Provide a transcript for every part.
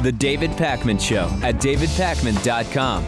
The David Pakman Show at davidpakman.com.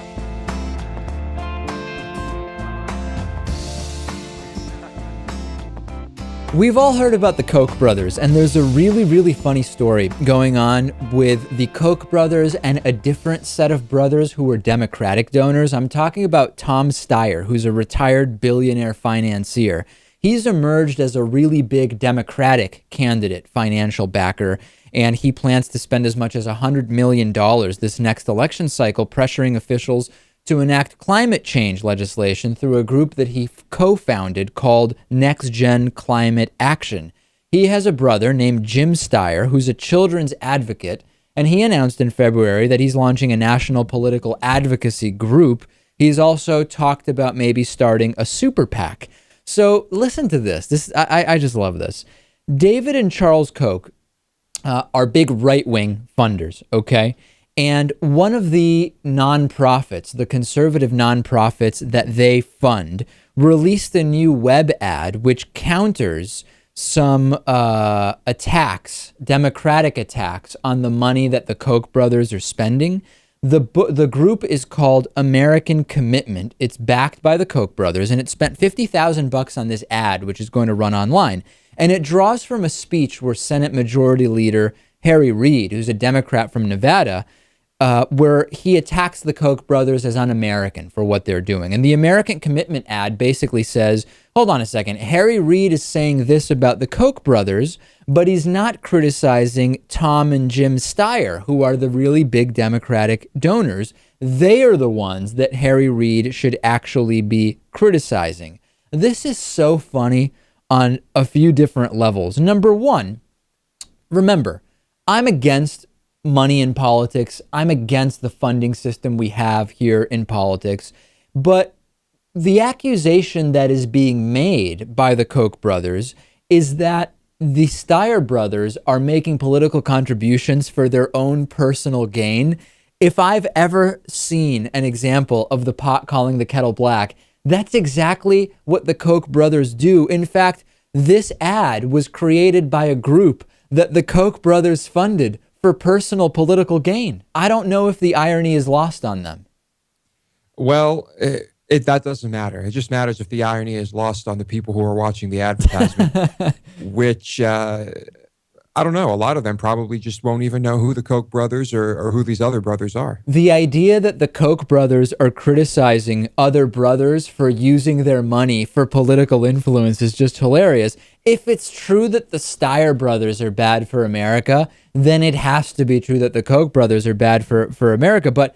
We've all heard about the Koch brothers, and there's a really, really funny story going on with the Koch brothers and a different set of brothers who were Democratic donors. I'm talking about Tom Steyer, who's a retired billionaire financier. He's emerged as a really big Democratic candidate financial backer, and he plans to spend as much as $100 million this next election cycle pressuring officials to enact climate change legislation through a group that he co-founded called Next Gen Climate Action. He has a brother named Jim Steyer, who's a children's advocate, and he announced in February that he's launching a national political advocacy group. He's also talked about maybe starting a super PAC. So listen to this. I just love this. David and Charles Koch are big right-wing funders, okay? And one of the nonprofits, the conservative nonprofits that they fund, released a new web ad which counters some attacks, democratic attacks, on the money that the Koch brothers are spending. The group is called American Commitment. It's backed by the Koch brothers, and it spent $50,000 on this ad, which is going to run online. And it draws from a speech where Senate Majority Leader Harry Reid, who's a Democrat from Nevada, where he attacks the Koch brothers as un-American for what they're doing. And the American Commitment ad basically says, hold on a second, Harry Reid is saying this about the Koch brothers, but he's not criticizing Tom and Jim Steyer, who are the really big Democratic donors. They are the ones that Harry Reid should actually be criticizing. This is so funny on a few different levels. Number one, remember, I'm against money in politics. I'm against the funding system we have here in politics. But the accusation that is being made by the Koch brothers is that the Steyer brothers are making political contributions for their own personal gain. If I've ever seen an example of the pot calling the kettle black, that's exactly what the Koch brothers do. In fact, this ad was created by a group that the Koch brothers funded for personal political gain. I don't know if the irony is lost on them. Well, that doesn't matter. It just matters if the irony is lost on the people who are watching the advertisement, which, I don't know, a lot of them probably just won't even know who the Koch brothers or who these other brothers are. The idea that the Koch brothers are criticizing other brothers for using their money for political influence is just hilarious. If it's true that the Steyer brothers are bad for America, then it has to be true that the Koch brothers are bad for America. But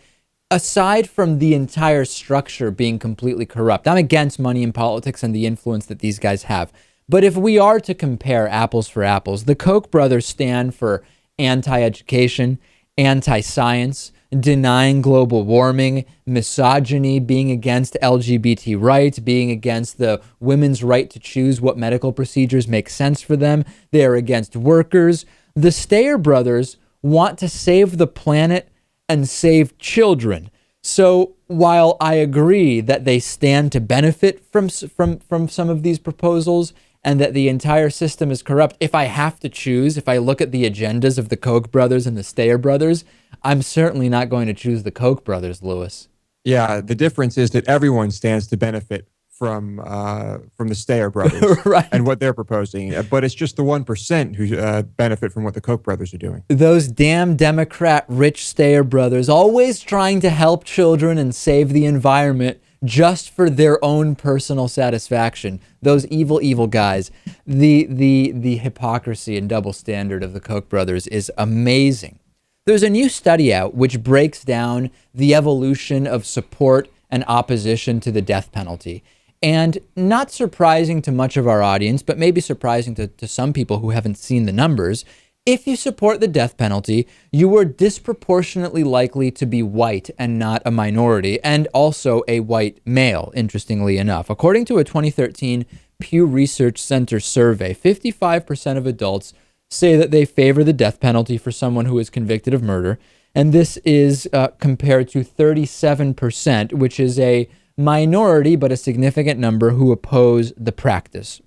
aside from the entire structure being completely corrupt, I'm against money in politics and the influence that these guys have. But if we are to compare apples for apples, the Koch brothers stand for anti-education, anti-science, denying global warming, misogyny, being against LGBT rights, being against the women's right to choose what medical procedures make sense for them. They are against workers. The Steyer brothers want to save the planet and save children. So while I agree that they stand to benefit from some of these proposals and that the entire system is corrupt, if I have to choose, if I look at the agendas of the Koch brothers and the Steyer brothers, I'm certainly not going to choose the Koch brothers, Lewis. Yeah, the difference is that everyone stands to benefit from the Steyer brothers right. and what they're proposing. But it's just the 1% who benefit from what the Koch brothers are doing. Those damn Democrat rich Steyer brothers always trying to help children and save the environment just for their own personal satisfaction. Those evil, evil guys. The hypocrisy and double standard of the Koch brothers is amazing. There's a new study out which breaks down the evolution of support and opposition to the death penalty. And not surprising to much of our audience, but maybe surprising to some people who haven't seen the numbers, if you support the death penalty, you are disproportionately likely to be white and not a minority, and also a white male, interestingly enough. According to a 2013 Pew Research Center survey, 55% of adults say that they favor the death penalty for someone who is convicted of murder, and this is compared to 37%, which is a minority but a significant number who oppose the practice.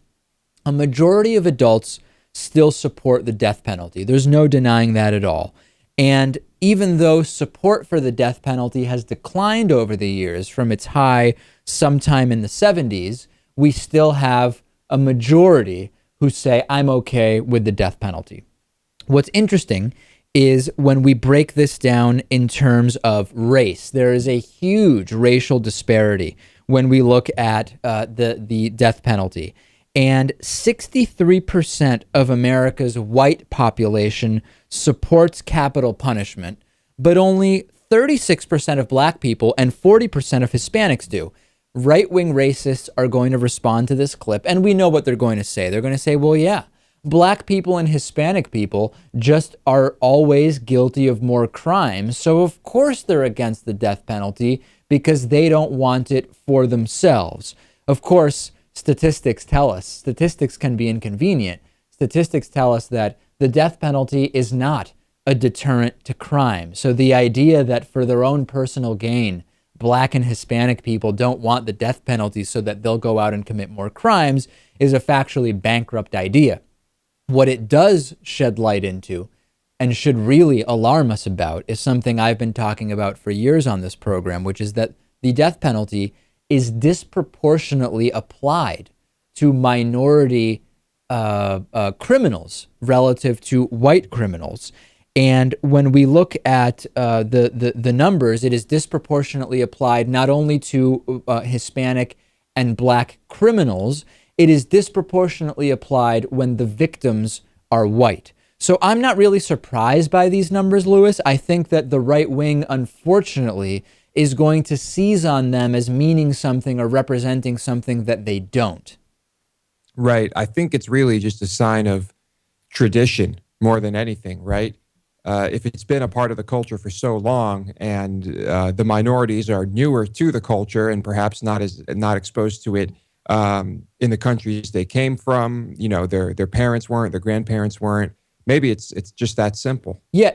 A majority of adults still support the death penalty. There's no denying that at all. And even though support for the death penalty has declined over the years from its high sometime in the 70s, we still have a majority who say, I'm okay with the death penalty. What's interesting is when we break this down in terms of race, there is a huge racial disparity when we look at the death penalty. And 63% of America's white population supports capital punishment, but only 36% of black people and 40% of Hispanics do. Right-wing racists are going to respond to this clip, and we know what they're going to say. They're going to say, well, yeah, black people and Hispanic people just are always guilty of more crimes, so of course they're against the death penalty because they don't want it for themselves. Of course, statistics can be inconvenient. Statistics tell us that the death penalty is not a deterrent to crime. So the idea that for their own personal gain, black and Hispanic people don't want the death penalty so that they'll go out and commit more crimes is a factually bankrupt idea. What it does shed light into and should really alarm us about is something I've been talking about for years on this program, which is that the death penalty is disproportionately applied to minority criminals relative to white criminals. And when we look at the numbers, it is disproportionately applied not only to Hispanic and black criminals, it is disproportionately applied when the victims are white. So I'm not really surprised by these numbers, Lewis. I think that the right wing, unfortunately, is going to seize on them as meaning something or representing something that they don't. Right. I think it's really just a sign of tradition more than anything, right? If it's been a part of the culture for so long and the minorities are newer to the culture and perhaps not exposed to it in the countries they came from, their parents weren't, their grandparents weren't. Maybe it's just that simple. Yeah,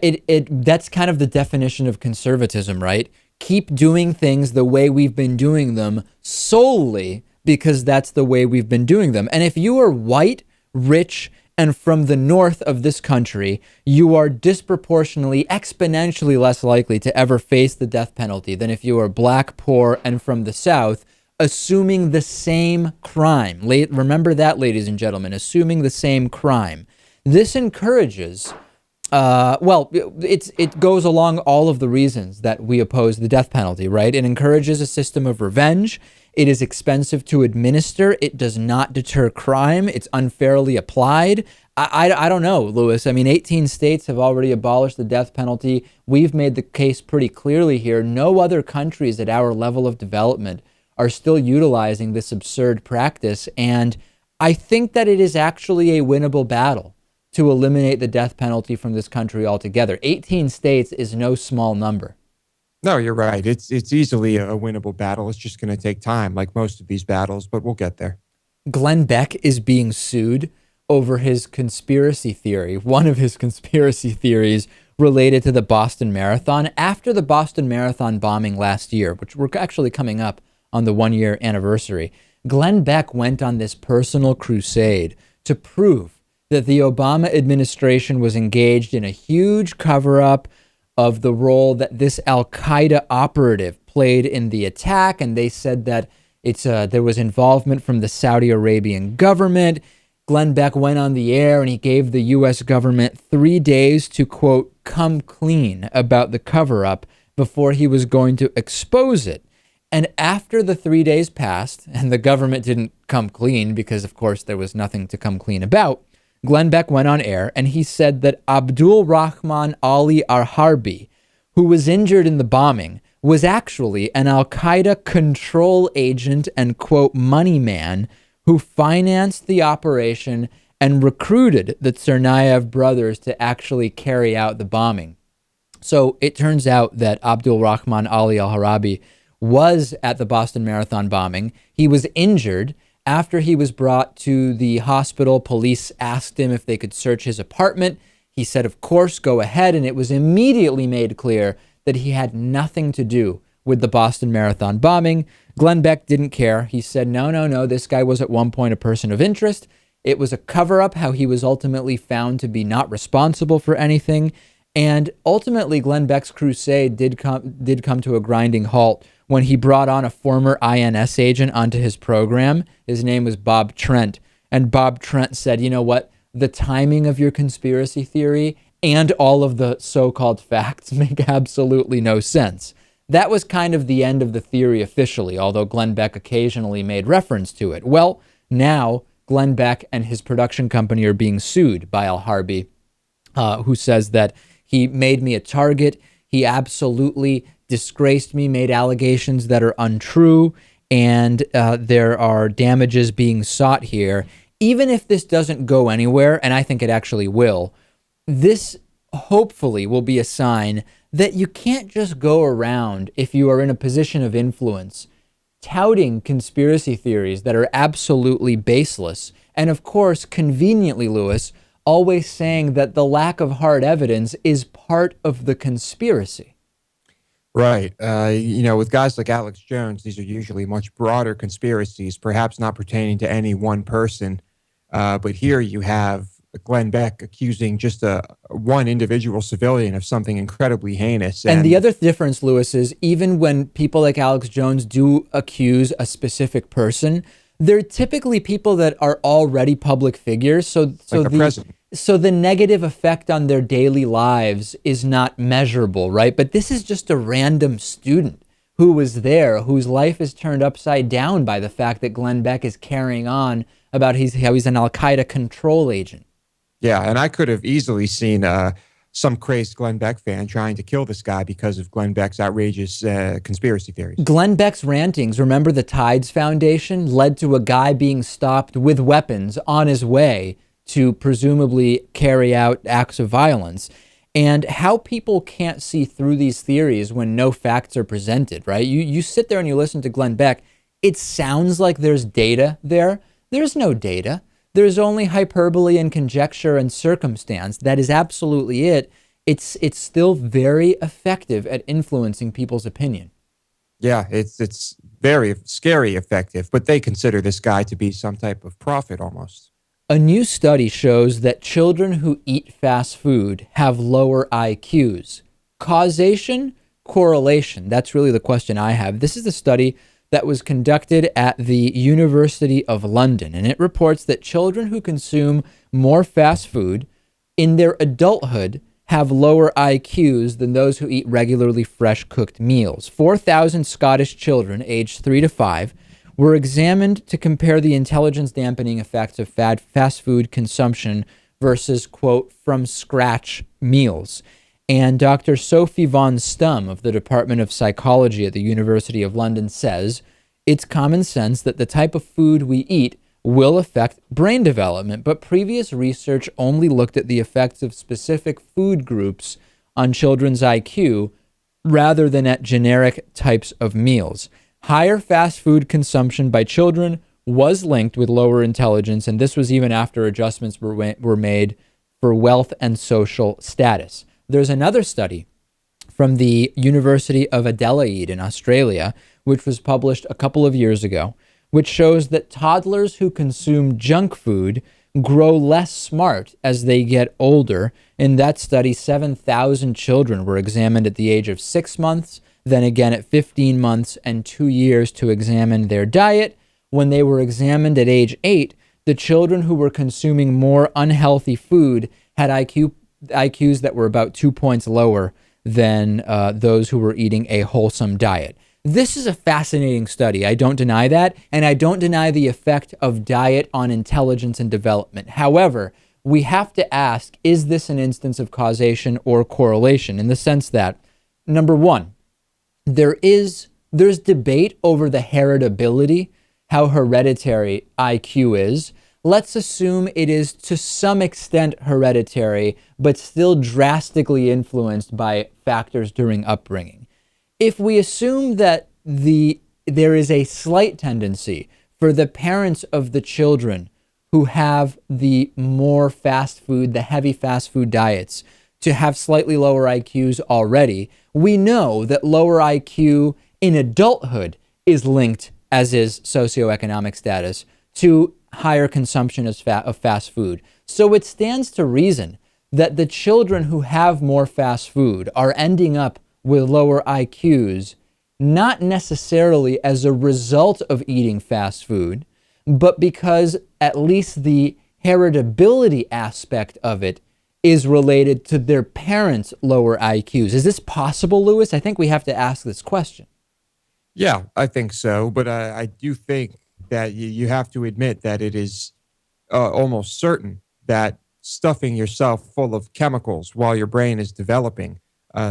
that's kind of the definition of conservatism, right? Keep doing things the way we've been doing them solely because that's the way we've been doing them. And if you are white, rich, and from the north of this country, you are disproportionately, exponentially less likely to ever face the death penalty than if you are black, poor, and from the south, assuming the same crime. Remember that, ladies and gentlemen, assuming the same crime. This encourages, it goes along all of the reasons that we oppose the death penalty, right? It encourages a system of revenge. It is expensive to administer. It does not deter crime. It's unfairly applied. I don't know, Lewis. I mean, 18 states have already abolished the death penalty. We've made the case pretty clearly here. No other countries at our level of development are still utilizing this absurd practice. And I think that it is actually a winnable battle to eliminate the death penalty from this country altogether. 18 states is no small number. No, you're right. It's easily a winnable battle. It's just going to take time, like most of these battles, but we'll get there. Glenn Beck is being sued over his conspiracy theory, one of his conspiracy theories related to the Boston Marathon. After the Boston Marathon bombing last year, which we're actually coming up on the 1-year anniversary, Glenn Beck went on this personal crusade to prove that the Obama administration was engaged in a huge cover-up of the role that this Al-Qaeda operative played in the attack. And they said that there was involvement from the Saudi Arabian government. Glenn Beck went on the air and he gave the U.S. government 3 days to, quote, come clean about the cover-up before he was going to expose it. And after the 3 days passed and the government didn't come clean because, of course, there was nothing to come clean about, Glenn Beck went on air and he said that Abdul Rahman Ali Al-Harbi, who was injured in the bombing, was actually an Al-Qaeda control agent and, quote, money man who financed the operation and recruited the Tsarnaev brothers to actually carry out the bombing. So it turns out that Abdul Rahman Ali Al-Harbi was at the Boston Marathon bombing. He was injured. After he was brought to the hospital, police asked him if they could search his apartment. He said, of course, go ahead. And it was immediately made clear that he had nothing to do with the Boston Marathon bombing. Glenn Beck didn't care. He said, no, this guy was at one point a person of interest. It was a cover-up how he was ultimately found to be not responsible for anything. And ultimately, Glenn Beck's crusade did come to a grinding halt when he brought on a former INS agent onto his program. His name was Bob Trent. And Bob Trent said, you know what? The timing of your conspiracy theory and all of the so-called facts make absolutely no sense. That was kind of the end of the theory officially, although Glenn Beck occasionally made reference to it. Well, now Glenn Beck and his production company are being sued by Al Harby, who says that he made me a target. He absolutely disgraced me, made allegations that are untrue, and there are damages being sought here. Even if this doesn't go anywhere, and I think it actually will, this hopefully will be a sign that you can't just go around, if you are in a position of influence, touting conspiracy theories that are absolutely baseless. And of course, conveniently, Lewis, always saying that the lack of hard evidence is part of the conspiracy. Right. With guys like Alex Jones, these are usually much broader conspiracies, perhaps not pertaining to any one person. But here you have Glenn Beck accusing just one individual civilian of something incredibly heinous. And the other difference, Lewis, is even when people like Alex Jones do accuse a specific person, they're typically people that are already public figures. So like the president. So the negative effect on their daily lives is not measurable, right? But this is just a random student who was there, whose life is turned upside down by the fact that Glenn Beck is carrying on about how he's an Al-Qaeda control agent. Yeah, and I could have easily seen some crazed Glenn Beck fan trying to kill this guy because of Glenn Beck's outrageous conspiracy theories. Glenn Beck's rantings, remember the Tides Foundation, led to a guy being stopped with weapons on his way to presumably carry out acts of violence. And how people can't see through these theories when no facts are presented, right? You sit there and you listen to Glenn Beck. It sounds like there's data there. There's no data. There's only hyperbole and conjecture and circumstance. That is absolutely it. It's still very effective at influencing people's opinion. Yeah, it's very scary effective, but they consider this guy to be some type of prophet almost. A new study shows that children who eat fast food have lower IQs. Causation, correlation. That's really the question I have. This is a study that was conducted at the University of London, and it reports that children who consume more fast food in their adulthood have lower IQs than those who eat regularly fresh cooked meals. 4,000 Scottish children aged 3 to 5 were examined to compare the intelligence dampening effects of fast food consumption versus, quote, from scratch meals. And Dr. Sophie von Stum of the Department of Psychology at the University of London says, it's common sense that the type of food we eat will affect brain development, but previous research only looked at the effects of specific food groups on children's IQ rather than at generic types of meals. Higher fast food consumption by children was linked with lower intelligence, and this was even after adjustments were made for wealth and social status. There's another study from the University of Adelaide in Australia, which was published a couple of years ago, which shows that toddlers who consume junk food grow less smart as they get older. In that study, 7,000 children were examined at the age of 6 months, then again at 15 months and 2 years to examine their diet. When they were examined at age 8, the children who were consuming more unhealthy food had IQs that were about 2 points lower than those who were eating a wholesome diet. This is a fascinating study. I don't deny that, and I don't deny the effect of diet on intelligence and development. However, we have to ask, is this an instance of causation or correlation? In the sense that, number one, there's debate over the heritability, how hereditary IQ is. Let's assume it is to some extent hereditary, but still drastically influenced by factors during upbringing. If we assume that there is a slight tendency for the parents of the children who have the more fast food, the heavy fast food diets, to have slightly lower IQs already, we know that lower IQ in adulthood is linked, as is socioeconomic status, to higher consumption of fast food. So it stands to reason that the children who have more fast food are ending up with lower IQs, not necessarily as a result of eating fast food, but because at least the heritability aspect of it is related to their parents' lower IQs. Is this possible, Lewis? I think we have to ask this question. Yeah, I think so. But I do think that you have to admit that it is almost certain that stuffing yourself full of chemicals while your brain is developing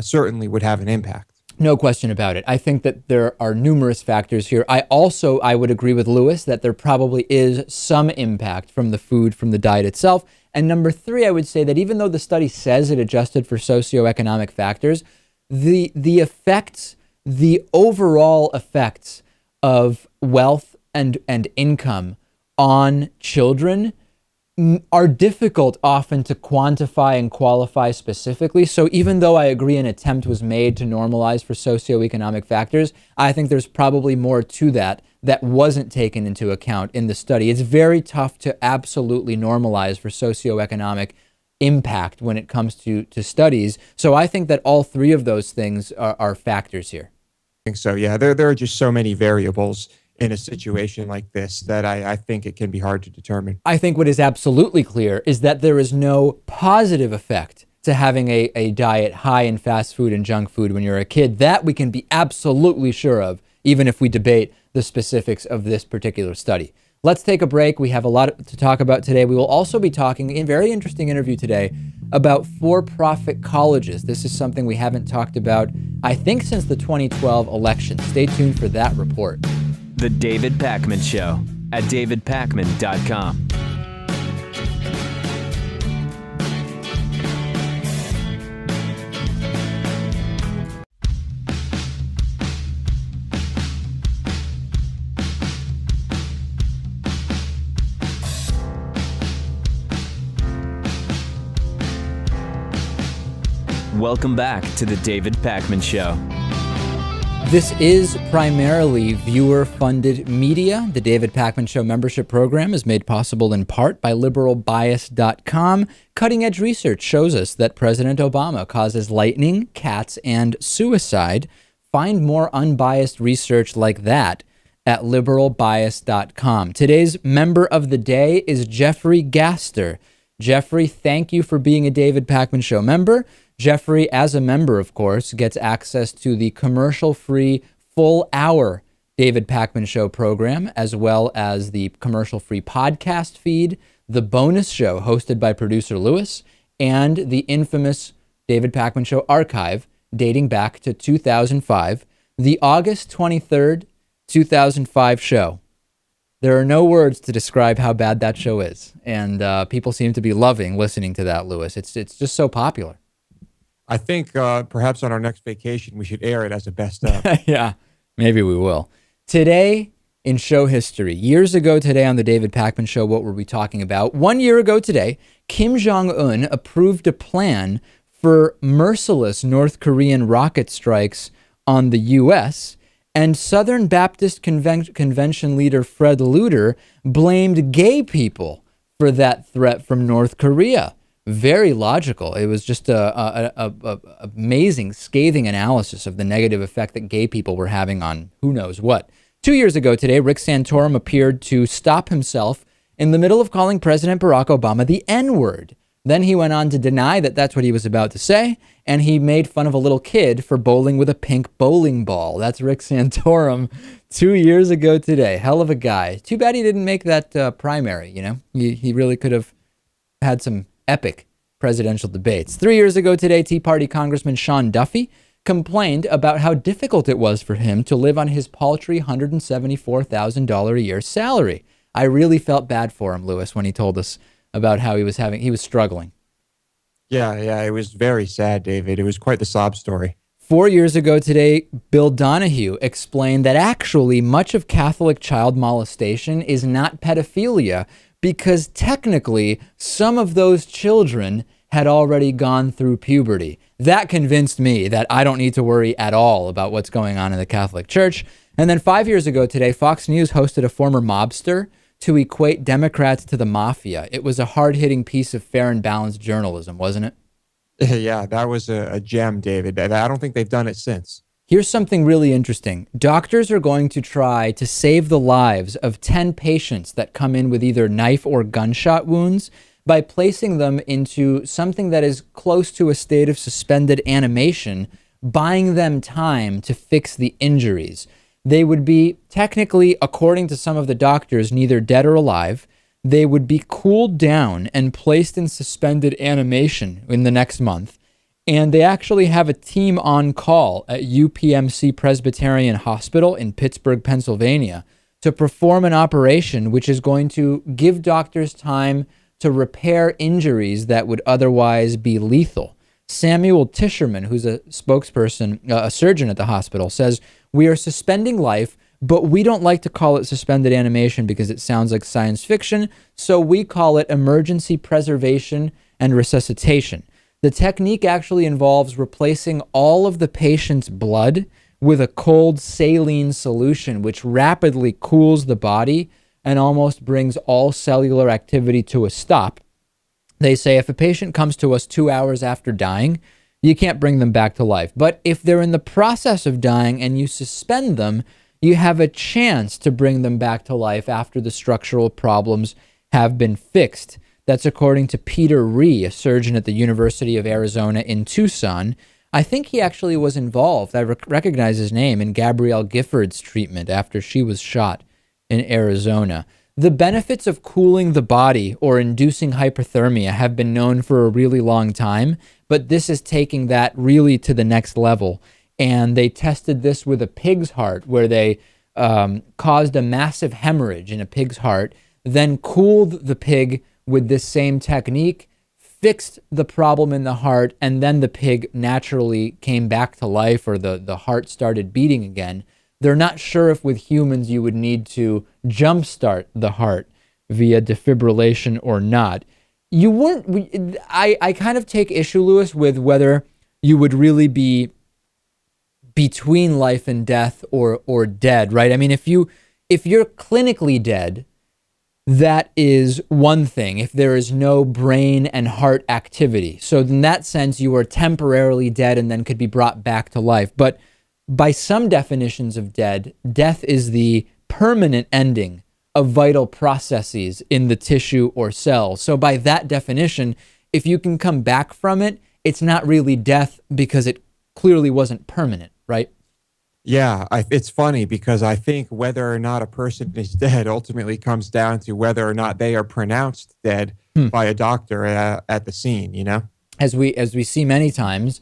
certainly would have an impact. No question about it. I think that there are numerous factors here. I would agree with Lewis that there probably is some impact from the food, from the diet itself. And number three, I would say that even though the study says it adjusted for socioeconomic factors, the effects, the overall effects of wealth and income on children are difficult often to quantify and qualify specifically. So even though I agree an attempt was made to normalize for socioeconomic factors, I think there's probably more to that wasn't taken into account in the study. It's very tough to absolutely normalize for socioeconomic impact when it comes to studies. So I think that all three of those things are factors here. I think so, yeah. There are just so many variables in a situation like this that I think it can be hard to determine. I think what is absolutely clear is that there is no positive effect to having a diet high in fast food and junk food when you're a kid. That we can be absolutely sure of, even if we debate the specifics of this particular study. Let's take a break. We have a lot to talk about today. We will also be talking in a very interesting interview today about for-profit colleges. This is something we haven't talked about, I think, since the 2012 election. Stay tuned for that report. The David Pakman Show at davidpakman.com. Welcome back to the David Pakman Show. This is primarily viewer-funded media. The David Pakman Show membership program is made possible in part by liberalbias.com. Cutting-edge research shows us that President Obama causes lightning, cats, and suicide. Find more unbiased research like that at liberalbias.com. Today's member of the day is Jeffrey Gaster. Jeffrey, thank you for being a David Pakman Show member. Jeffrey, as a member, of course, gets access to the commercial-free full-hour David Pakman Show program, as well as the commercial-free podcast feed, the bonus show hosted by producer Lewis, and the infamous David Pakman Show archive dating back to 2005, the August 23rd, 2005 show. There are no words to describe how bad that show is, and people seem to be loving listening to that, Lewis. It's just so popular. I think perhaps on our next vacation, we should air it as a best of. Yeah, maybe we will. Today in show history, years ago today on the David Pakman Show, what were we talking about? 1 year ago today, Kim Jong-un approved a plan for merciless North Korean rocket strikes on the U.S., and Southern Baptist Convention leader Fred Luter blamed gay people for that threat from North Korea. Very logical. It was just a amazing, scathing analysis of the negative effect that gay people were having on who knows what. 2 years ago today, Rick Santorum appeared to stop himself in the middle of calling President Barack Obama the N-word. Then he went on to deny that that's what he was about to say, and he made fun of a little kid for bowling with a pink bowling ball. That's Rick Santorum 2 years ago today. Hell of a guy. Too bad he didn't make that primary, you know? He really could have had some epic presidential debates. 3 years ago today, Tea Party Congressman Sean Duffy complained about how difficult it was for him to live on his paltry $174,000 a year salary. I really felt bad for him, Lewis, when he told us about how he was struggling. Yeah, it was very sad, David. It was quite the sob story. 4 years ago today, Bill Donahue explained that actually much of Catholic child molestation is not pedophilia, because technically some of those children had already gone through puberty. That convinced me that I don't need to worry at all about what's going on in the Catholic Church. And then 5 years ago today, Fox News hosted a former mobster to equate Democrats to the mafia. It was a hard-hitting piece of fair and balanced journalism, wasn't it? Yeah, that was a gem, David. I don't think they've done it since. Here's something really interesting. Doctors are going to try to save the lives of 10 patients that come in with either knife or gunshot wounds by placing them into something that is close to a state of suspended animation, buying them time to fix the injuries. They would be technically, according to some of the doctors, neither dead or alive. They would be cooled down and placed in suspended animation in the next month. And they actually have a team on call at UPMC Presbyterian Hospital in Pittsburgh, Pennsylvania, to perform an operation which is going to give doctors time to repair injuries that would otherwise be lethal. Samuel Tischerman, who's a spokesperson, a surgeon at the hospital, says, "We are suspending life, but we don't like to call it suspended animation because it sounds like science fiction, so we call it emergency preservation and resuscitation." The technique actually involves replacing all of the patient's blood with a cold saline solution, which rapidly cools the body and almost brings all cellular activity to a stop. They say if a patient comes to us 2 hours after dying, you can't bring them back to life. But if they're in the process of dying and you suspend them, you have a chance to bring them back to life after the structural problems have been fixed. That's according to Peter Ree, a surgeon at the University of Arizona in Tucson. I think he actually was involved, I recognize his name, in Gabrielle Gifford's treatment after she was shot in Arizona. The benefits of cooling the body or inducing hyperthermia have been known for a really long time, but this is taking that really to the next level. And they tested this with a pig's heart, where they caused a massive hemorrhage in a pig's heart, then cooled the pig with this same technique, fixed the problem in the heart, and then the pig naturally came back to life, or the heart started beating again. They're not sure if with humans you would need to jumpstart the heart via defibrillation or not. I kind of take issue, Lewis, with whether you would really be between life and death or dead, right? I mean, if you're clinically dead, that is one thing, if there is no brain and heart activity. So in that sense, you are temporarily dead and then could be brought back to life. But by some definitions of dead, death is the permanent ending of vital processes in the tissue or cell. So by that definition, if you can come back from it, it's not really death because it clearly wasn't permanent, right? Yeah, it's funny because I think whether or not a person is dead ultimately comes down to whether or not they are pronounced dead by a doctor at the scene, you know? As we see many times,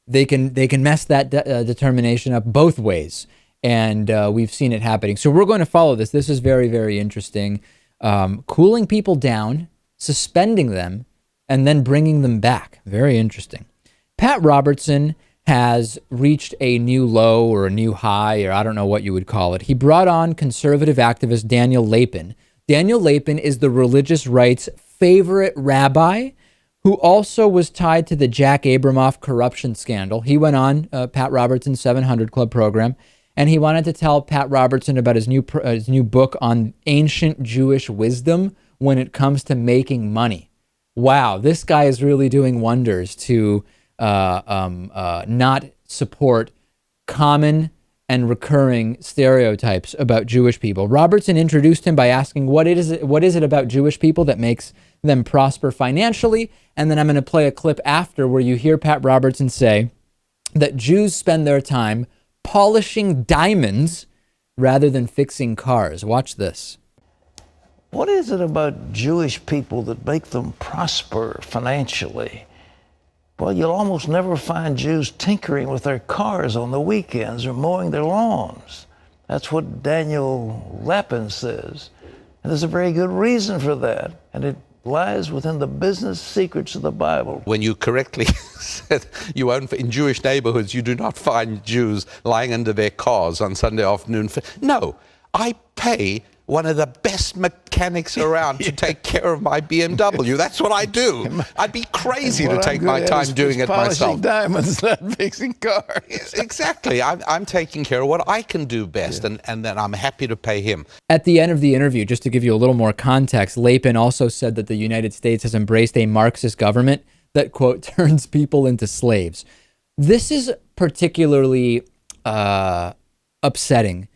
they can mess that determination up both ways, and we've seen it happening. So we're going to follow this. This is very, very interesting. Cooling people down, suspending them, and then bringing them back. Very interesting. Pat Robertson has reached a new low or a new high, or I don't know what you would call it. He brought on conservative activist Daniel Lapin. Daniel Lapin is the religious right's favorite rabbi, who also was tied to the Jack Abramoff corruption scandal. He went on Pat Robertson's 700 Club program, and he wanted to tell Pat Robertson about his new book on ancient Jewish wisdom when it comes to making money. Wow, this guy is really doing wonders to not support common and recurring stereotypes about Jewish people. Robertson introduced him by asking, what is it about Jewish people that makes them prosper financially? And then I'm going to play a clip after where you hear Pat Robertson say that Jews spend their time polishing diamonds rather than fixing cars. Watch this. What is it about Jewish people that make them prosper financially? Well, you'll almost never find Jews tinkering with their cars on the weekends or mowing their lawns. That's what Daniel Lapin says. And there's a very good reason for that. And it lies within the business secrets of the Bible. When you correctly said you won't, in Jewish neighborhoods, you do not find Jews lying under their cars on Sunday afternoon. No, I pay one of the best mechanics around to take care of my BMW. That's what I do. I'd be crazy to take my time doing it myself. Polishing diamonds, not fixing cars. Exactly. I'm taking care of what I can do best, and then I'm happy to pay him. At the end of the interview, just to give you a little more context, Lapin also said that the United States has embraced a Marxist government that, quote, turns people into slaves. This is particularly upsetting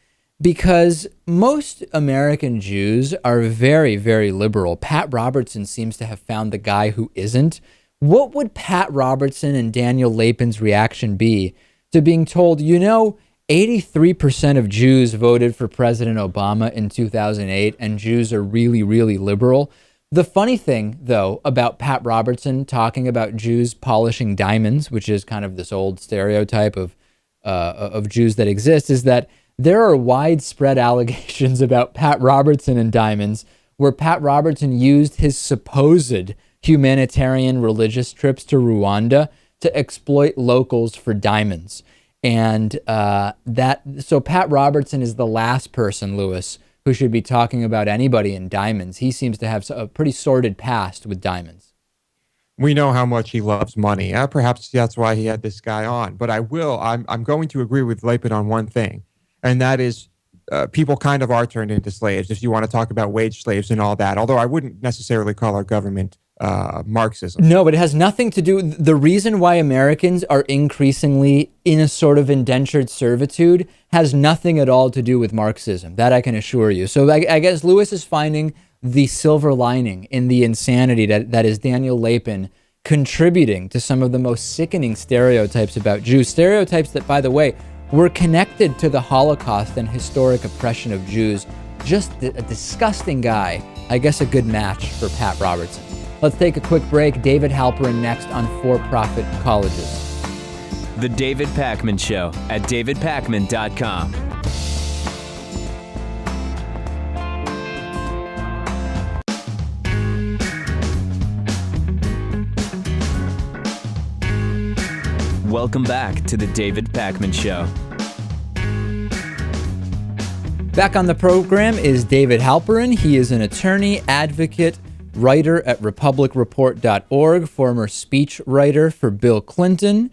because most American Jews are very, very liberal. Pat Robertson seems to have found the guy who isn't. What would Pat Robertson and Daniel Lapin's reaction be to being told, 83% of Jews voted for President Obama in 2008, and Jews are really, really liberal? The funny thing, though, about Pat Robertson talking about Jews polishing diamonds, which is kind of this old stereotype of Jews that exists, is that there are widespread allegations about Pat Robertson and diamonds, where Pat Robertson used his supposed humanitarian religious trips to Rwanda to exploit locals for diamonds. And so Pat Robertson is the last person, Lewis, who should be talking about anybody in diamonds. He seems to have a pretty sordid past with diamonds. We know how much he loves money. Perhaps that's why he had this guy on. But I'm going to agree with Lapin on one thing, and that is people kind of are turned into slaves, if you want to talk about wage slaves and all that, although I wouldn't necessarily call our government Marxism. No, but it has nothing to do. The reason why Americans are increasingly in a sort of indentured servitude has nothing at all to do with Marxism. That I can assure you. So I guess Lewis is finding the silver lining in the insanity that is Daniel Lapin contributing to some of the most sickening stereotypes about Jews. Stereotypes that, by the way, were connected to the Holocaust and historic oppression of Jews. Just a disgusting guy. I guess a good match for Pat Robertson. Let's take a quick break. David Halperin next on For-Profit Colleges. The David Pakman Show at davidpakman.com. Welcome back to the David Pakman Show. Back on the program is David Halperin. He is an attorney, advocate, writer at republicreport.org, former speech writer for Bill Clinton.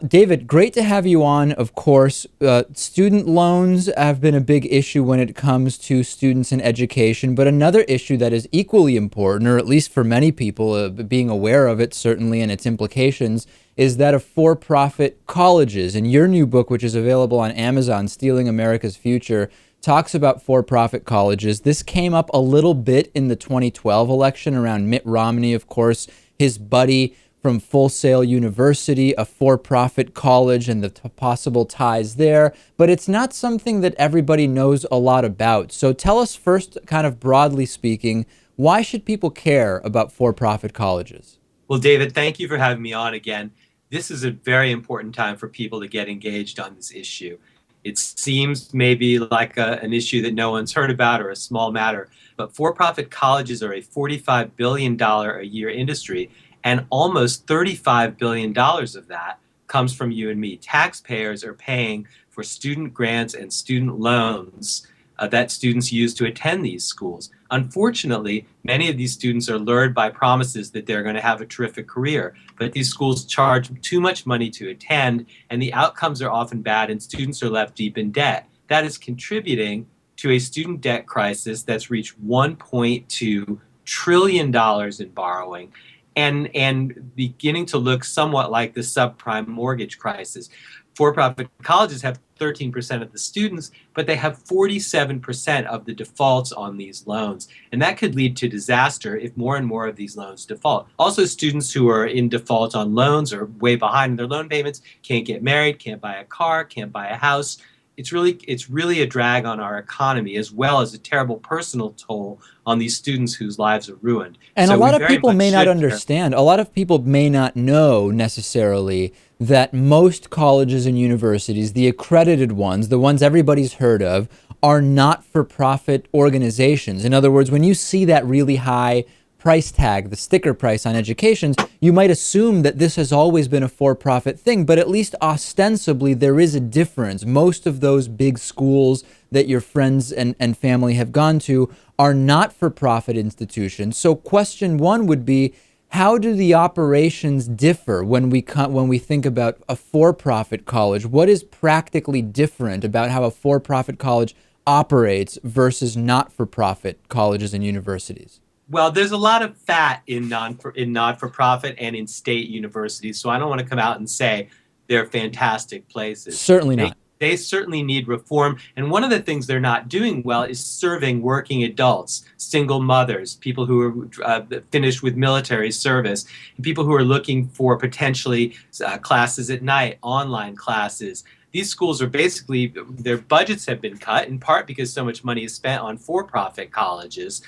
David, great to have you on. Of course, student loans have been a big issue when it comes to students and education, but another issue that is equally important, or at least for many people being aware of it, certainly, and its implications, is that of for-profit colleges. And your new book, which is available on Amazon, Stealing America's Future, talks about for-profit colleges. This came up a little bit in the 2012 election around Mitt Romney, of course, his buddy from Full Sail University, a for-profit college, and the possible ties there. But it's not something that everybody knows a lot about. So tell us first, kind of broadly speaking, why should people care about for-profit colleges? Well, David, thank you for having me on again. This is a very important time for people to get engaged on this issue. It seems maybe like an issue that no one's heard about or a small matter, but for-profit colleges are a $45 billion a year industry, and almost $35 billion of that comes from you and me. Taxpayers are paying for student grants and student loans that students use to attend these schools. Unfortunately, many of these students are lured by promises that they're going to have a terrific career, but these schools charge too much money to attend, and the outcomes are often bad, and students are left deep in debt. That is contributing to a student debt crisis that's reached $1.2 trillion in borrowing, and beginning to look somewhat like the subprime mortgage crisis. For-profit colleges have 13% of the students, but they have 47% of the defaults on these loans. And that could lead to disaster if more and more of these loans default. Also, students who are in default on loans or way behind in their loan payments can't get married, can't buy a car, can't buy a house. It's really a drag on our economy, as well as a terrible personal toll on these students whose lives are ruined. And so a lot of people may not understand. A lot of people may not know necessarily that most colleges and universities, the accredited ones, the ones everybody's heard of, are not-for-profit organizations. In other words, when you see that really high price tag, the sticker price on education, you might assume that this has always been a for-profit thing, but at least ostensibly there is a difference. Most of those big schools that your friends and family have gone to are not-for-profit institutions. So question one would be, how do the operations differ when we think about a for-profit college? What is practically different about how a for-profit college operates versus not-for-profit colleges and universities? Well, there's a lot of fat in not-for-profit and in state universities, so I don't want to come out and say they're fantastic places. Certainly not. They certainly need reform. And one of the things they're not doing well is serving working adults, single mothers, people who are finished with military service, and people who are looking for potentially classes at night, online classes. These schools are basically, their budgets have been cut in part because so much money is spent on for-profit colleges.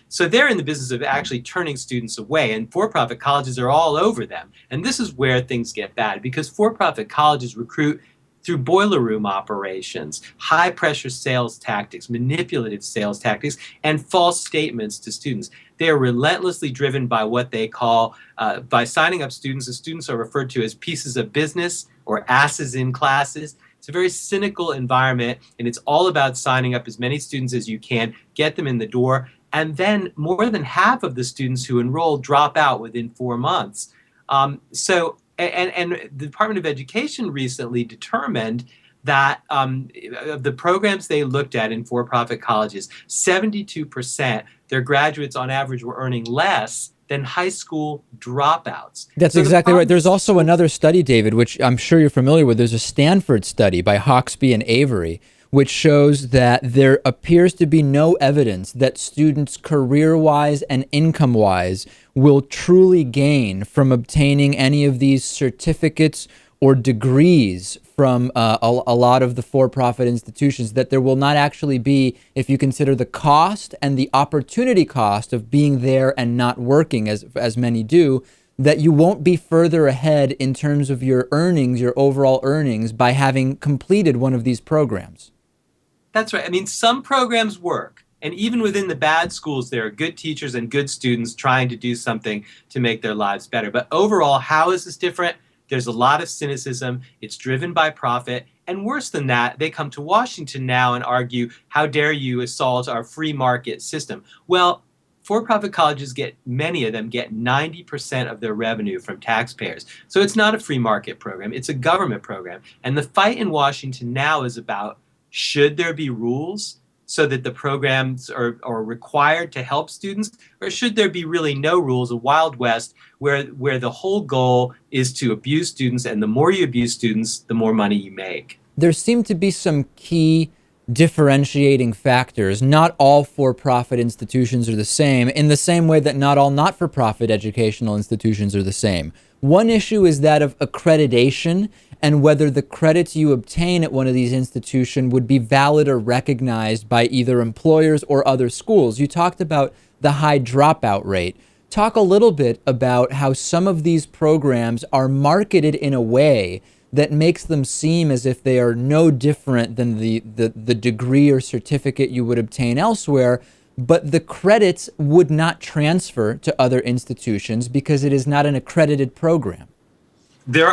So they're in the business of actually turning students away, and for-profit colleges are all over them. And this is where things get bad, because for-profit colleges recruit through boiler room operations, high-pressure sales tactics, manipulative sales tactics, and false statements to students. They are relentlessly driven by what they call, by signing up students. The students are referred to as pieces of business or asses in classes. It's a very cynical environment, and it's all about signing up as many students as you can, get them in the door, and then more than half of the students who enroll drop out within 4 months. And the Department of Education recently determined that of the programs they looked at in for-profit colleges, 72%, their graduates on average were earning less than high school dropouts. That's exactly right. There's also another study, David, which I'm sure you're familiar with. There's a Stanford study by Hawksby and Avery, which shows that there appears to be no evidence that students career-wise and income-wise will truly gain from obtaining any of these certificates or degrees from a lot of the for-profit institutions, that there will not actually be, if you consider the cost and the opportunity cost of being there and not working as many do, that you won't be further ahead in terms of your earnings, your overall earnings, by having completed one of these programs. That's right. I mean, some programs work. And even within the bad schools, there are good teachers and good students trying to do something to make their lives better. But overall, how is this different? There's a lot of cynicism. It's driven by profit. And worse than that, they come to Washington now and argue, how dare you assault our free market system? Well, for-profit colleges many of them get 90% of their revenue from taxpayers. So it's not a free market program. It's a government program. And the fight in Washington now is about, should there be rules so that the programs are required to help students, or should there be really no rules, a Wild West where the whole goal is to abuse students, and the more you abuse students, the more money you make? There seem to be some key differentiating factors. Not all for-profit institutions are the same, in the same way that not all not-for-profit educational institutions are the same. One issue is that of accreditation, and whether the credits you obtain at one of these institutions would be valid or recognized by either employers or other schools. You talked about the high dropout rate. Talk a little bit about how some of these programs are marketed in a way that makes them seem as if they are no different than the degree or certificate you would obtain elsewhere, but the credits would not transfer to other institutions because it is not an accredited program.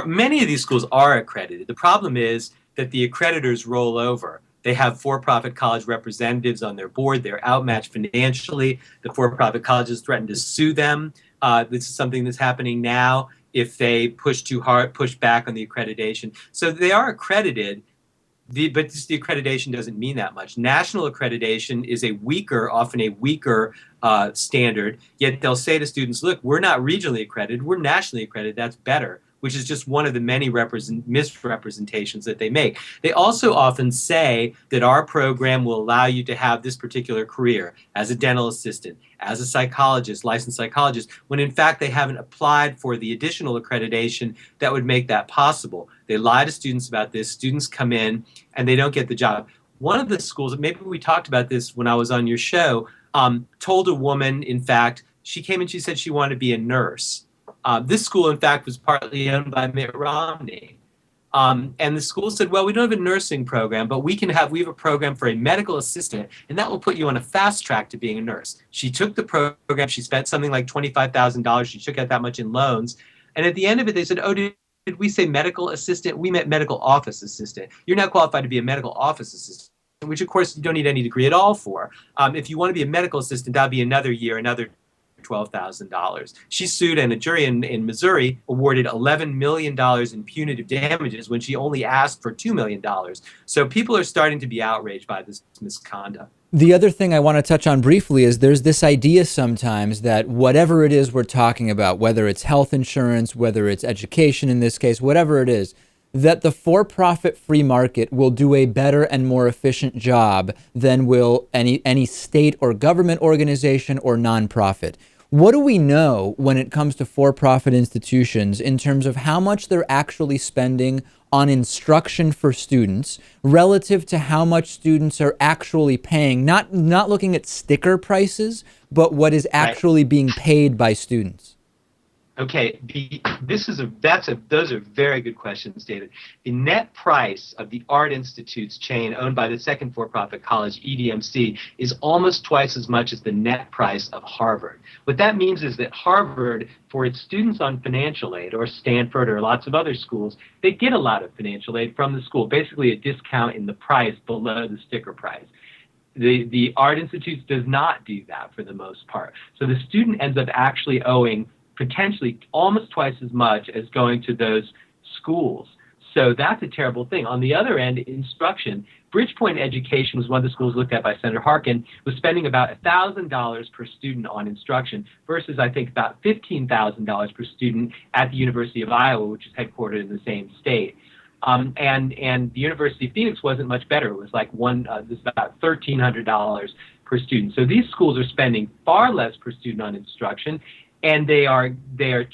Many of these schools are accredited. The problem is that the accreditors roll over. They have for-profit college representatives on their board. They're outmatched financially. The for-profit colleges threaten to sue them. This is something that's happening now if they push back on the accreditation. So they are accredited, but just the accreditation doesn't mean that much. National accreditation is often a weaker standard, yet they'll say to students, look, we're not regionally accredited, we're nationally accredited, that's better, which is just one of the many misrepresentations that they make. They also often say that our program will allow you to have this particular career as a dental assistant, as a psychologist, licensed psychologist, when in fact they haven't applied for the additional accreditation that would make that possible. They lie to students about this. Students come in and they don't get the job. One of the schools, maybe we talked about this when I was on your show, told a woman, in fact, she came and she said she wanted to be a nurse. This school, in fact, was partly owned by Mitt Romney. And the school said, well, we don't have a nursing program, but we have a program for a medical assistant, and that will put you on a fast track to being a nurse. She took the program. She spent something like $25,000. She took out that much in loans. And at the end of it, they said, oh, did we say medical assistant? We meant medical office assistant. You're not qualified to be a medical office assistant. which of course you don't need any degree at all for. If you want to be a medical assistant, that'd be another year, another $12,000. She sued, and a jury in Missouri awarded $11 million in punitive damages when she only asked for $2 million. So people are starting to be outraged by this misconduct. The other thing I want to touch on briefly is there's this idea sometimes that whatever it is we're talking about, whether it's health insurance, whether it's education in this case, whatever it is, that the for-profit free market will do a better and more efficient job than will any state or government organization or nonprofit. What do we know when it comes to for-profit institutions in terms of how much they're actually spending on instruction for students relative to how much students are actually paying, not looking at sticker prices, but what is actually being paid by students? Okay, those are very good questions, David. The net price of the Art Institute's chain, owned by the second for-profit college, EDMC, is almost twice as much as the net price of Harvard. What that means is that Harvard, for its students on financial aid, or Stanford or lots of other schools, they get a lot of financial aid from the school, basically a discount in the price below the sticker price. The Art Institute does not do that for the most part. So the student ends up actually owing potentially almost twice as much as going to those schools. So that's a terrible thing. On the other end, instruction, Bridgepoint Education was one of the schools looked at by Senator Harkin, was spending about $1,000 per student on instruction versus I think about $15,000 per student at the University of Iowa, which is headquartered in the same state. And the University of Phoenix wasn't much better. It was like this is about $1,300 per student. So these schools are spending far less per student on instruction, and they are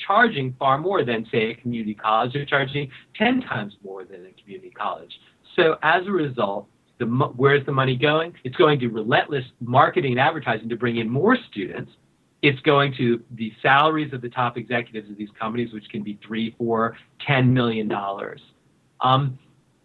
charging far more than, say, a community college. They're charging 10 times more than a community college. So as a result, where's the money going? It's going to relentless marketing and advertising to bring in more students. It's going to the salaries of the top executives of these companies, which can be $3, $4, $10 million. And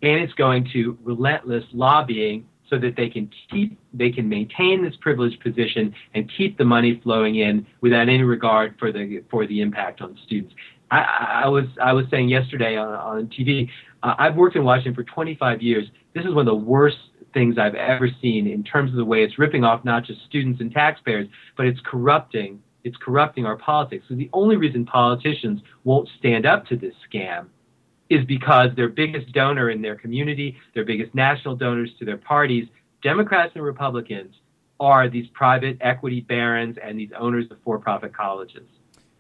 it's going to relentless lobbying so that they can maintain this privileged position and keep the money flowing in without any regard for the impact on students. I was saying yesterday on TV, I've worked in Washington for 25 years. This is one of the worst things I've ever seen in terms of the way it's ripping off not just students and taxpayers, but it's corrupting our politics. So the only reason politicians won't stand up to this scam is because their biggest donor in their community, their biggest national donors to their parties, Democrats and Republicans, are these private equity barons and these owners of for-profit colleges.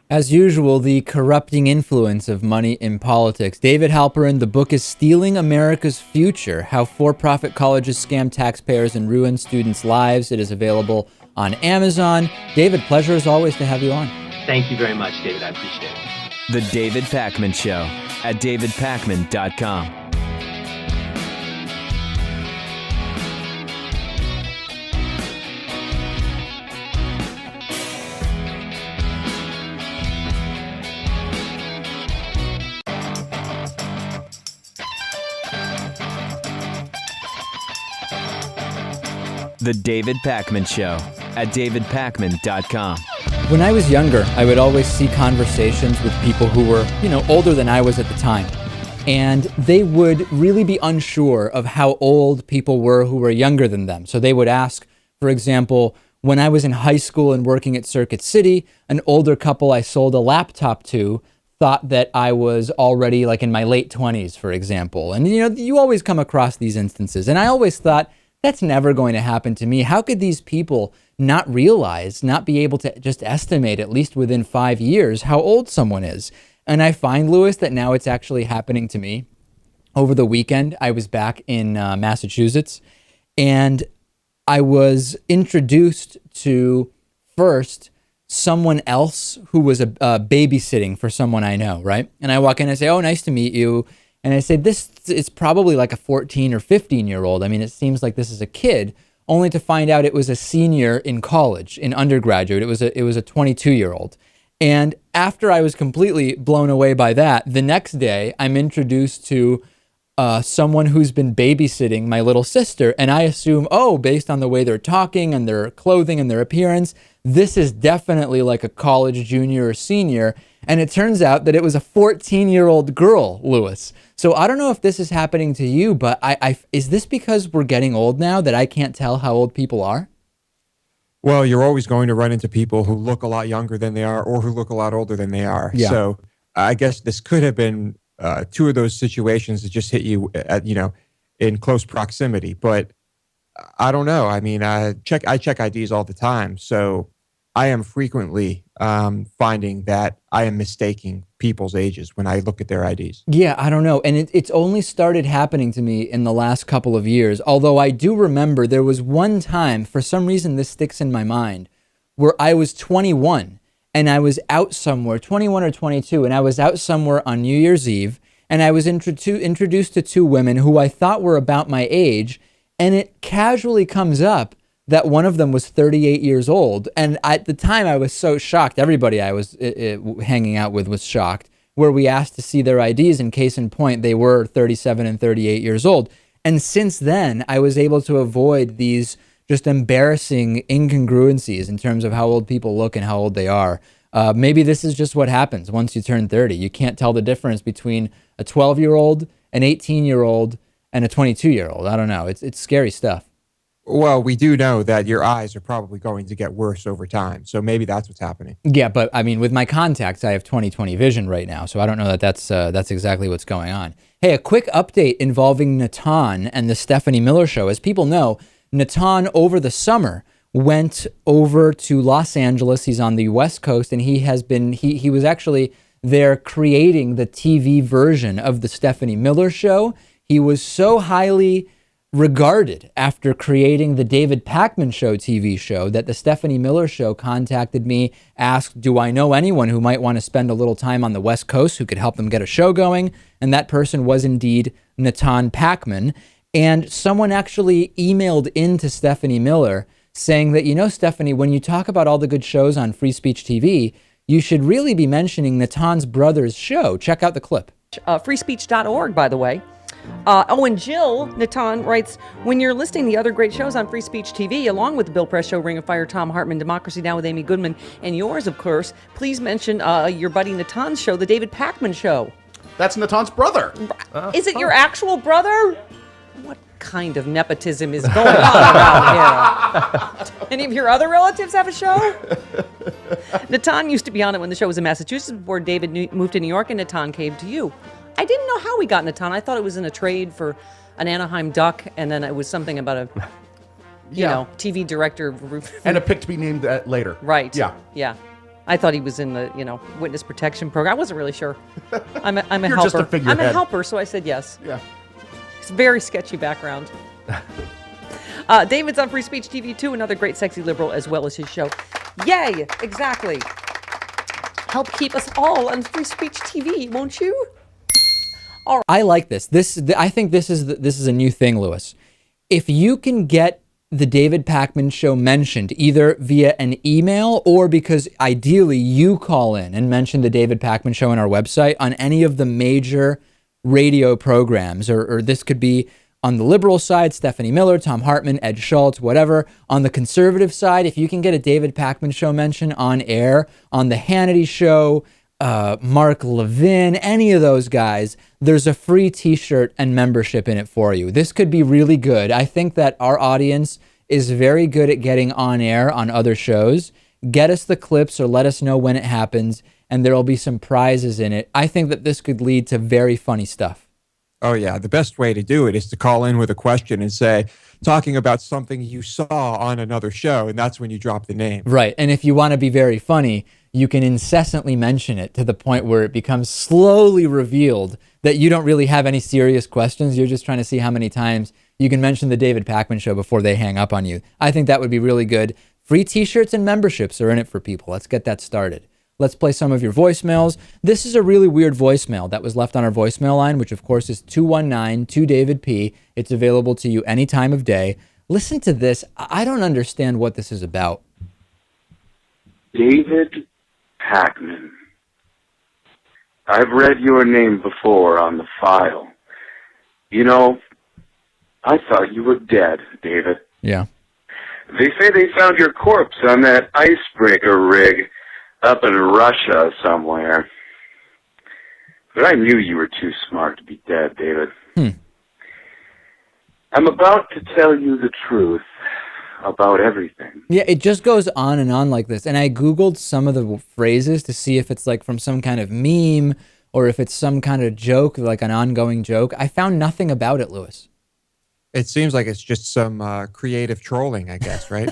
As usual, the corrupting influence of money in politics. David Halperin, the book is Stealing America's Future, How For-Profit Colleges Scam Taxpayers and Ruin Students' Lives. It is available on Amazon. David, pleasure as always to have you on. Thank you very much, David. I appreciate it. The David Pakman Show at davidpakman.com. The David Pakman Show at davidpakman.com. When I was younger, I would always see conversations with people who were, older than I was at the time. And they would really be unsure of how old people were who were younger than them. So they would ask, for example, when I was in high school and working at Circuit City, an older couple I sold a laptop to thought that I was already like in my late 20s, for example. And you always come across these instances. And I always thought, that's never going to happen to me. How could these people not realize, not be able to just estimate, at least within 5 years, how old someone is? And I find, Lewis, that now it's actually happening to me. Over the weekend, I was back in Massachusetts, and I was introduced to, first, someone else who was babysitting for someone I know, right? And I walk in and I say, oh, nice to meet you. And I say, this is probably like a 14 or 15-year-old. I mean, it seems like this is a kid, only to find out it was a senior in college, in undergraduate. It was a 22-year-old. And after I was completely blown away by that, the next day I'm introduced to someone who's been babysitting my little sister, and I assume, oh, based on the way they're talking and their clothing and their appearance, this is definitely like a college junior or senior. And it turns out that it was a 14-year-old girl, Lewis. So I don't know if this is happening to you, but is this because we're getting old now that I can't tell how old people are? Well, you're always going to run into people who look a lot younger than they are or who look a lot older than they are. Yeah. So I guess this could have been two of those situations that just hit you in close proximity. But I don't know. I mean, I check IDs all the time. So I am frequently finding that I am mistaking people's ages when I look at their IDs. Yeah, I don't know. And it's only started happening to me in the last couple of years. Although I do remember there was one time, for some reason this sticks in my mind, where I was 21 and I was out somewhere, 21 or 22, and I was out somewhere on New Year's Eve, and I was introduced to two women who I thought were about my age, and it casually comes up that one of them was 38 years old. And at the time, I was so shocked. Everybody I was hanging out with was shocked, where we asked to see their IDs, and case in point, they were 37 and 38 years old. And since then, I was able to avoid these just embarrassing incongruencies in terms of how old people look and how old they are. Maybe this is just what happens once you turn 30. You can't tell the difference between a 12-year-old, an 18-year-old, and a 22-year-old. I don't know. It's scary stuff. Well, we do know that your eyes are probably going to get worse over time. So maybe that's what's happening. Yeah, but I mean, with my contacts, I have 20/20 vision right now. So I don't know that that's exactly what's going on. Hey, a quick update involving Natan and the Stephanie Miller Show. As people know, Natan over the summer went over to Los Angeles. He's on the West Coast, and he was actually there creating the TV version of the Stephanie Miller Show. He was so highly regarded after creating the David Pakman Show TV show that the Stephanie Miller Show contacted me, asked, do I know anyone who might want to spend a little time on the West Coast who could help them get a show going? And that person was indeed Natan Pakman. And someone actually emailed into Stephanie Miller saying that, Stephanie, when you talk about all the good shows on Free Speech TV, you should really be mentioning Natan's brother's show. Check out the clip. Freespeech.org, by the way. And Jill Natan writes, when you're listing the other great shows on Free Speech TV, along with the Bill Press Show, Ring of Fire, Tom Hartman, Democracy Now! With Amy Goodman, and yours, of course, please mention your buddy Natan's show, The David Pakman Show. That's Natan's brother. Is it your actual brother? What kind of nepotism is going on around here? Any of your other relatives have a show? Natan used to be on it when the show was in Massachusetts before David moved to New York, and Natan came to you. I didn't know how we got Natan. I thought it was in a trade for an Anaheim Duck, and then it was something about a, TV director. And a pick to be named later. Right. Yeah. Yeah. I thought he was in the, witness protection program. I wasn't really sure. I'm a You're helper. just a figurehead. I'm a helper, so I said yes. Yeah. It's a very sketchy background. David's on Free Speech TV too, another great sexy liberal, as well as his show. Yay! Exactly. Help keep us all on Free Speech TV, won't you? I like this. I think this is a new thing, Lewis. If you can get the David Pakman Show mentioned either via an email or because ideally you call in and mention the David Pakman Show on our website on any of the major radio programs, or this could be on the liberal side, Stephanie Miller, Tom Hartman, Ed Schultz, whatever. On the conservative side, if you can get a David Pakman Show mention on air, on the Hannity Show, Mark Levin, any of those guys, there's a free t-shirt and membership in it for you. This could be really good. I think that our audience is very good at getting on air on other shows. Get us the clips or let us know when it happens, and there'll be some prizes in it. I think that this could lead to very funny stuff. Oh, yeah. The best way to do it is to call in with a question and say, talking about something you saw on another show, and that's when you drop the name. Right. And if you want to be very funny, you can incessantly mention it to the point where it becomes slowly revealed that you don't really have any serious questions. You're just trying to see how many times you can mention the David Pakman Show before they hang up on you. I think that would be really good. Free t-shirts and memberships are in it for people. Let's get that started. Let's play some of your voicemails. This is a really weird voicemail that was left on our voicemail line, which of course is 219-2DAVID-P. It's available to you any time of day. Listen to this. I don't understand what this is about. David You know, I thought you were dead, David. Yeah. They say they found your corpse on that icebreaker rig up in Russia somewhere. But I knew you were too smart to be dead, David. I'm about to tell you the truth about everything. Yeah, it just goes on and on like this. And I Googled some of the phrases to see if it's like from some kind of meme or if it's some kind of joke, like an ongoing joke. I found nothing about it, Lewis. It seems like it's just some creative trolling, I guess, right?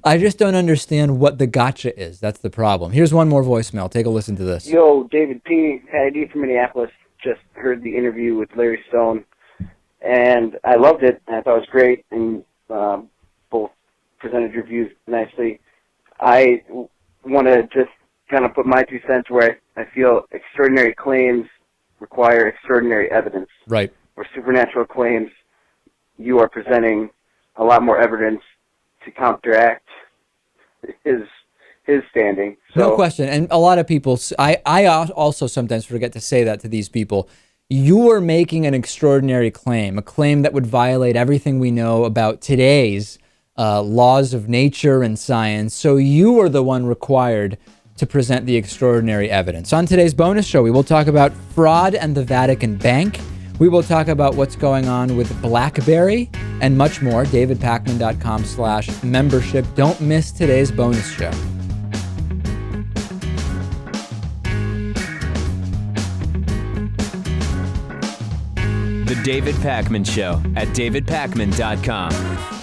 I just don't understand what the gotcha is. That's the problem. Here's one more voicemail. Take a listen to this. Yo, David P. Patty D from Minneapolis. Just heard the interview with Larry Stone, and I loved it. I thought it was great, and both presented your views nicely. I want to just kind of put my 2 cents where I feel extraordinary claims require extraordinary evidence. Right. Or supernatural claims, you are presenting a lot more evidence to counteract his standing. So, No question. And a lot of people, I also sometimes forget to say that to these people. You are making an extraordinary claim, a claim that would violate everything we know about today's laws of nature and science. So you are the one required to present the extraordinary evidence. On today's bonus show, we will talk about fraud and the Vatican Bank. We will talk about what's going on with BlackBerry and much more. DavidPakman.com/membership. Don't miss today's bonus show. The David Pakman Show at DavidPakman.com.